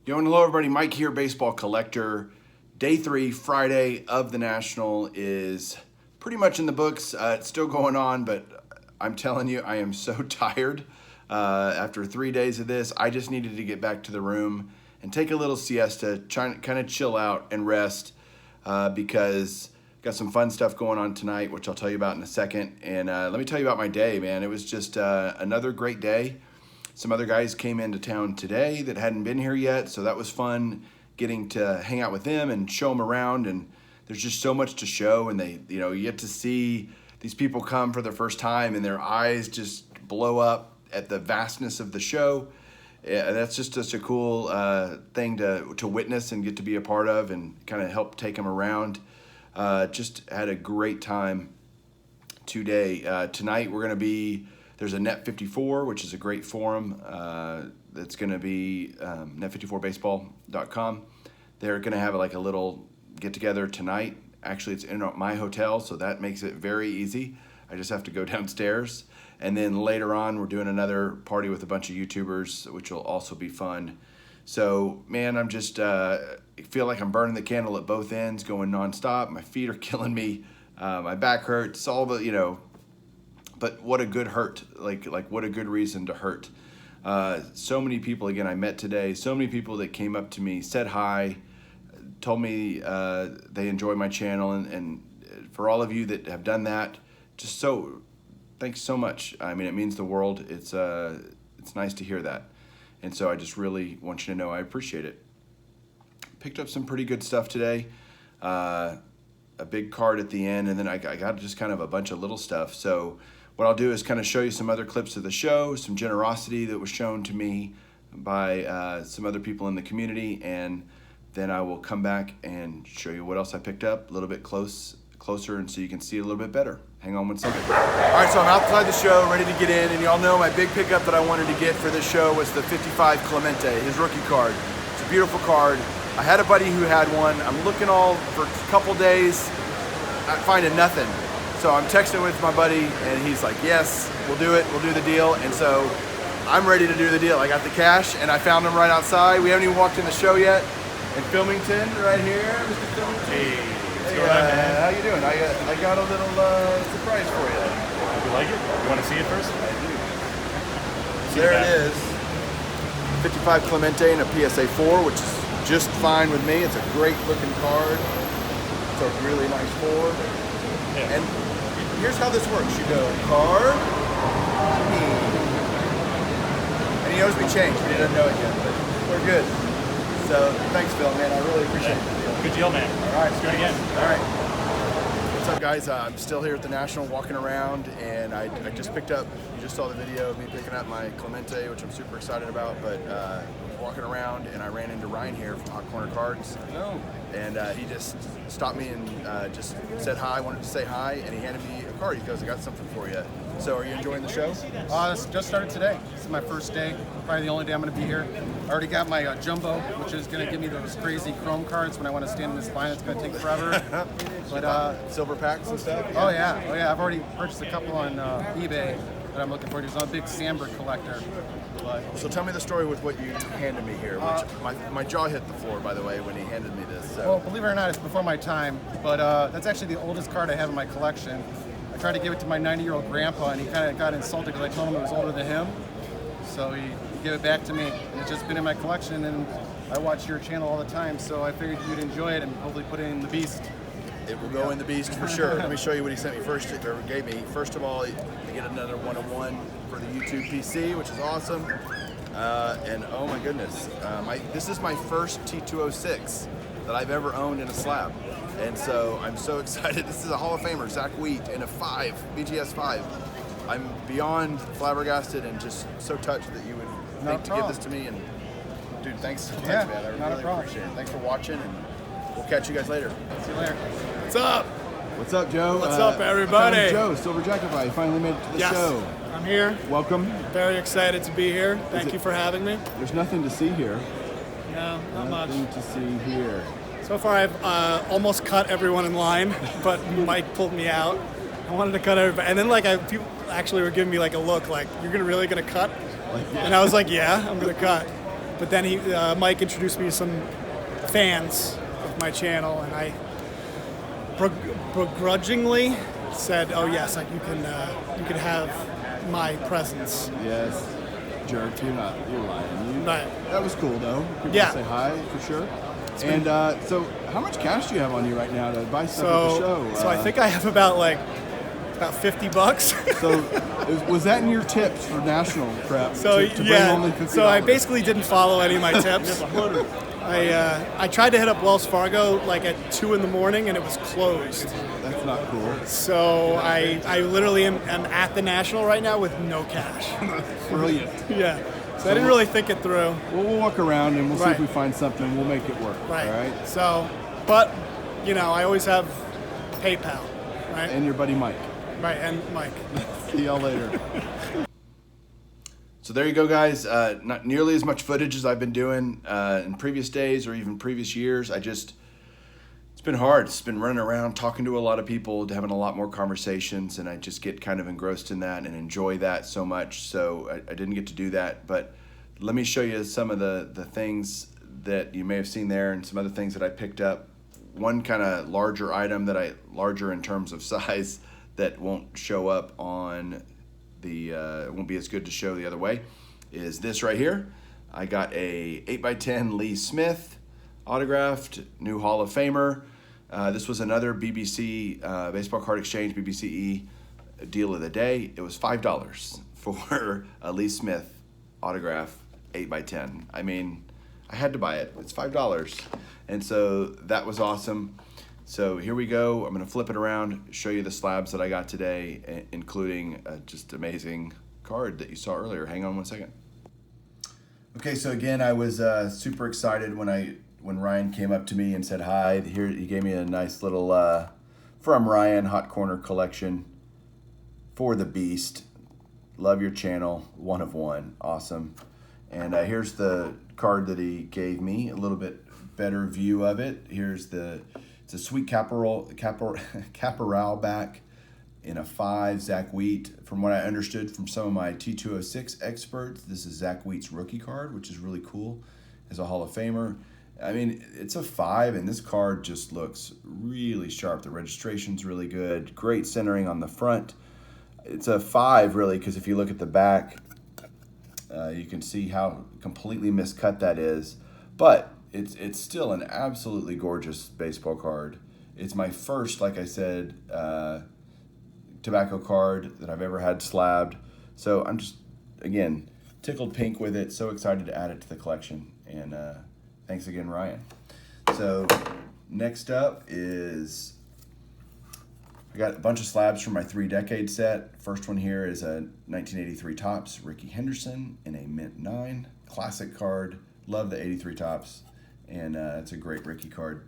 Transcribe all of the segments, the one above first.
Yo, and hello everybody, Mike here, Baseball Collector. Day 3, Friday of the National is pretty much in the books. It's still going on, but I'm telling you, I am so tired. After 3 days of this, I just needed to get back to the room and take a little siesta, kind of chill out and rest because got some fun stuff going on tonight, which I'll tell you about in a second. And let me tell you about my day, man. It was just another great day. Some other guys came into town today that hadn't been here yet, so that was fun getting to hang out with them and show them around. And there's just so much to show, and you get to see these people come for the first time, and their eyes just blow up at the vastness of the show. Yeah, that's just a cool thing to witness and get to be a part of, and kind of help take them around. Just had a great time today. Tonight we're gonna be. There's a Net 54, which is a great forum. That's going to be net54baseball.com. They're going to have like a little get-together tonight. Actually, it's in my hotel, so that makes it very easy. I just have to go downstairs. And then later on, we're doing another party with a bunch of YouTubers, which will also be fun. So, man, I'm just feel like I'm burning the candle at both ends, going nonstop. My feet are killing me. My back hurts. All the, But what a good hurt, like what a good reason to hurt. So many people, again, I met today, so many people that came up to me, said hi, told me they enjoy my channel, and for all of you that have done that, thanks so much. I mean, it means the world. It's nice to hear that. And so I just really want you to know I appreciate it. Picked up some pretty good stuff today. A big card at the end, and then I got just kind of a bunch of little stuff. So what I'll do is kind of show you some other clips of the show, some generosity that was shown to me by some other people in the community, and then I will come back and show you what else I picked up a little bit closer, and so you can see it a little bit better. Hang on one second. All right, so I'm outside the show, ready to get in, and y'all know my big pickup that I wanted to get for this show was the 55 Clemente, his rookie card. It's a beautiful card. I had a buddy who had one. I'm looking all for a couple days, not finding nothing. So I'm texting with my buddy, and he's like, yes, we'll do it. We'll do the deal. And so I'm ready to do the deal. I got the cash, and I found him right outside. We haven't even walked in the show yet. In Filmington, right here, Mr. Filmington. Hey, what's going on, man? How you doing? I got a little surprise for you. You like it? You want to see it first? I do. There it is. 55 Clemente and a PSA 4, which is just fine with me. It's a great looking card. It's a really nice 4. Yeah. And here's how this works. You go card, and he owes me change, but he doesn't know it yet. But we're good. So thanks, Phil, man. I really appreciate it. Good deal, man. All right, let's do it again. All right. What's up, guys? I'm still here at the National, walking around, and I just picked up. You just saw the video of me picking up my Clemente, which I'm super excited about. But walking around, and I ran into Ryan here from Hot Corner Cards. Hello. And he just stopped me and just said hi, wanted to say hi, and he handed me a card. He goes, I got something for you. So are you enjoying the show? This just started today. This is my first day. Probably the only day I'm going to be here. I already got my jumbo, which is going to give me those crazy chrome cards when I want to stand in this line. It's going to take forever. But silver packs and stuff? Oh yeah. I've already purchased a couple on eBay that I'm looking forward to. I'm a big Sandberg collector. So tell me the story with what you handed me here. Which my jaw hit the floor, by the way, when he handed me this. So. Well, believe it or not, it's before my time, but that's actually the oldest card I have in my collection. I tried to give it to my 90-year-old grandpa, and he kind of got insulted because I told him it was older than him. So he gave it back to me, and it's just been in my collection, and I watch your channel all the time, so I figured you'd enjoy it and hopefully put it in the beast. It will go in the beast for sure. Let me show you what he sent me first, or gave me. First of all, I get another 101 for the YouTube PC, which is awesome. And oh my goodness, this is my first T206 that I've ever owned in a slab. And so I'm so excited. This is a Hall of Famer, Zach Wheat, in a 5, BGS 5. I'm beyond flabbergasted and just so touched that you would think to give this to me. And dude, thanks so much, man. I really appreciate it. Thanks for watching, and we'll catch you guys later. See you later. What's up? What's up, Joe? What's up, everybody? I found Joe, Silver Jackify, finally made it to the show. I'm here. Welcome. Very excited to be here. Thank you for having me. There's nothing to see here. No, not much. Nothing to see here. So far, I've almost cut everyone in line, but Mike pulled me out. I wanted to cut everybody, and then people actually were giving me a look, like, "You're really gonna cut?" And I was like, "Yeah, I'm gonna cut." But then Mike introduced me to some fans of my channel, and I begrudgingly said, "Oh yes, like you can have my presence." Yes. Jerk, you're lying. Right. That was cool though. People Yeah. say hi for sure. And so, how much cash do you have on you right now to buy stuff at the show? So I think I have about $50. So, was that in your tips for national prep? So to bring only $50? so I basically didn't follow any of my tips. I tried to hit up Wells Fargo at 2 in the morning and it was closed. That's not cool. So I literally am at the national right now with no cash. Brilliant. Yeah. So I didn't really think it through. Well, we'll walk around and we'll see if Right. we find something. We'll make it work. Right. All right. So, but I always have PayPal. Right. And your buddy Mike. Right. And Mike. See y'all later. So there you go, guys. Not nearly as much footage as I've been doing in previous days or even previous years. It's been hard. It's been running around, talking to a lot of people, having a lot more conversations, and I just get kind of engrossed in that and enjoy that so much. So I didn't get to do that, but let me show you some of the things that you may have seen there and some other things that I picked up. One kind of larger item larger in terms of size that won't show up on it won't be as good to show the other way, is this right here. I got a 8x10 Lee Smith autographed, new Hall of Famer. This was another BBC Baseball Card Exchange, BBCE deal of the day. It was $5 for a Lee Smith autograph 8x10. I mean, I had to buy it. It's $5. And so that was awesome. So here we go. I'm going to flip it around, show you the slabs that I got today, including a just amazing card that you saw earlier. Hang on one second. Okay, so again, I was super excited when Ryan came up to me and said hi. Here, he gave me a nice little from Ryan Hot Corner collection for the Beast. Love your channel, 1 of 1, awesome. And here's the card that he gave me, a little bit better view of it. It's a sweet Caporal back in a 5, Zach Wheat. From what I understood from some of my T206 experts, this is Zach Wheat's rookie card, which is really cool as a Hall of Famer. I mean, it's a 5, and this card just looks really sharp. The registration's really good. Great centering on the front. It's a 5, really, because if you look at the back, you can see how completely miscut that is. But it's still an absolutely gorgeous baseball card. It's my first, like I said, tobacco card that I've ever had slabbed. So I'm just, again, tickled pink with it. So excited to add it to the collection. And thanks again, Ryan. So next up is, I got a bunch of slabs from my 3-decade set. First one here is a 1983 Topps Ricky Henderson in a mint 9. Classic card. Love the 83 Topps. And it's a great Ricky card.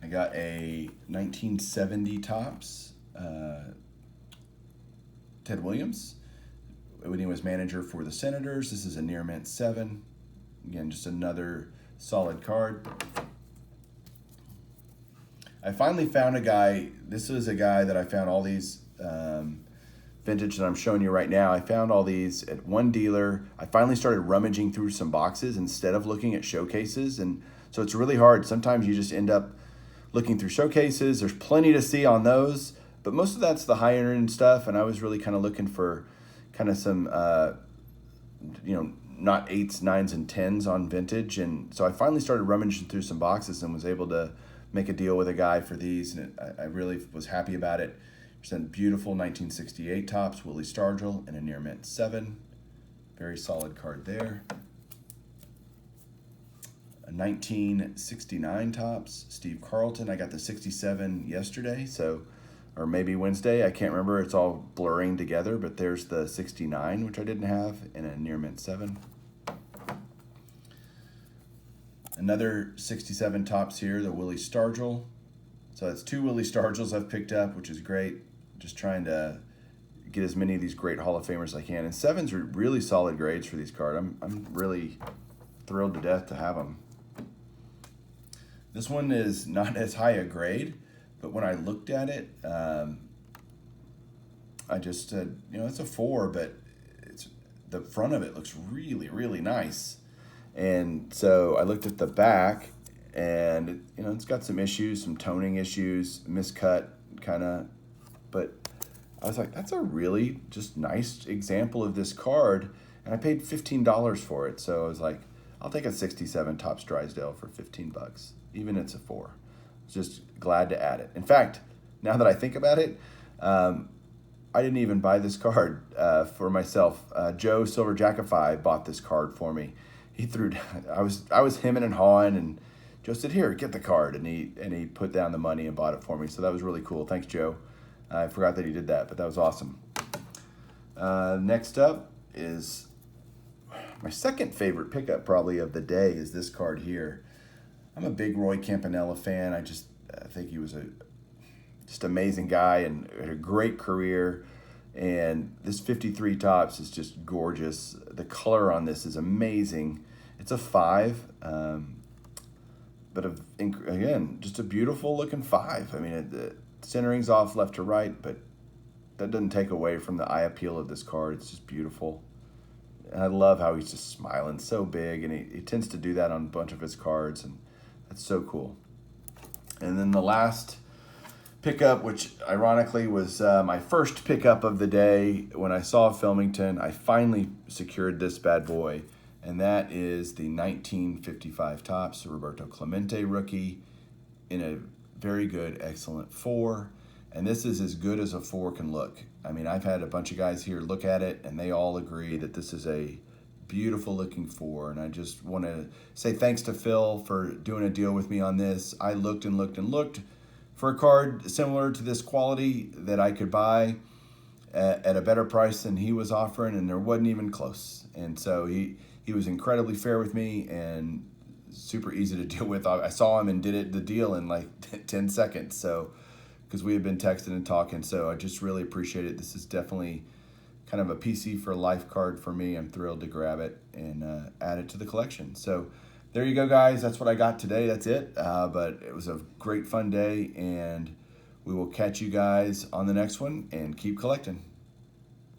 I got a 1970 Topps Ted Williams when he was manager for the Senators. This is a near mint 7. Again, just another solid card. I finally found a guy. This is a guy that I found all these vintage that I'm showing you right now. I found all these at one dealer. I finally started rummaging through some boxes instead of looking at showcases. And so it's really hard. Sometimes you just end up looking through showcases. There's plenty to see on those, but most of that's the higher end stuff. And I was really kind of looking for kind of some, not 8s, 9s, and 10s on vintage. And so I finally started rummaging through some boxes and was able to make a deal with a guy for these. And I really was happy about it. There's a beautiful 1968 Topps, Willie Stargell, and a near mint 7. Very solid card there. A 1969 Topps, Steve Carlton. I got the 67 yesterday, or maybe Wednesday. I can't remember. It's all blurring together, but there's the 69, which I didn't have, and a near mint 7. Another 67 Topps here, the Willie Stargell. So that's 2 Willie Stargells I've picked up, which is great. Just trying to get as many of these great Hall of Famers as I can. And 7s are really solid grades for these cards. I'm really thrilled to death to have them. This one is not as high a grade, but when I looked at it, I just said, it's a 4, but the front of it looks really, really nice. And so I looked at the back, and it's got some issues, some toning issues, miscut kind of, but I was like, that's a really just nice example of this card, and I paid $15 for it. So I was like, I'll take a 67 Topps Drysdale for $15, even it's a 4. Just glad to add it. In fact, now that I think about it, I didn't even buy this card for myself. Joe Silverjackify bought this card for me. He threw down, I was hemming and hawing, and Joe said, "Here, get the card," and he put down the money and bought it for me. So that was really cool. Thanks, Joe. I forgot that he did that, but that was awesome. Next up is my second favorite pickup probably of the day is this card here. I'm a big Roy Campanella fan. I think he was a just amazing guy and had a great career. And this 53 Topps is just gorgeous. The color on this is amazing. It's a 5, but again, just a beautiful looking 5. I mean, the centering's off left to right, but that doesn't take away from the eye appeal of this card. It's just beautiful. And I love how he's just smiling so big, and he tends to do that on a bunch of his cards, and that's so cool. And then the last pickup, which ironically was my first pickup of the day. When I saw Filmington, I finally secured this bad boy, and that is the 1955 Topps Roberto Clemente rookie in a very good, excellent 4. And this is as good as a 4 can look. I mean, I've had a bunch of guys here look at it, and they all agree that this is a beautiful looking 4. And I just want to say thanks to Phil for doing a deal with me on this. I looked and looked and looked for a card similar to this quality that I could buy at a better price than he was offering, and there wasn't even close. And so he was incredibly fair with me and super easy to deal with. I saw him and did the deal in like 10 seconds. So, because we had been texting and talking, so I just really appreciate it. This is definitely kind of a PC for life card for me. I'm thrilled to grab it and add it to the collection. So there you go, guys. That's what I got today. That's it. But it was a great fun day, and we will catch you guys on the next one, and keep collecting.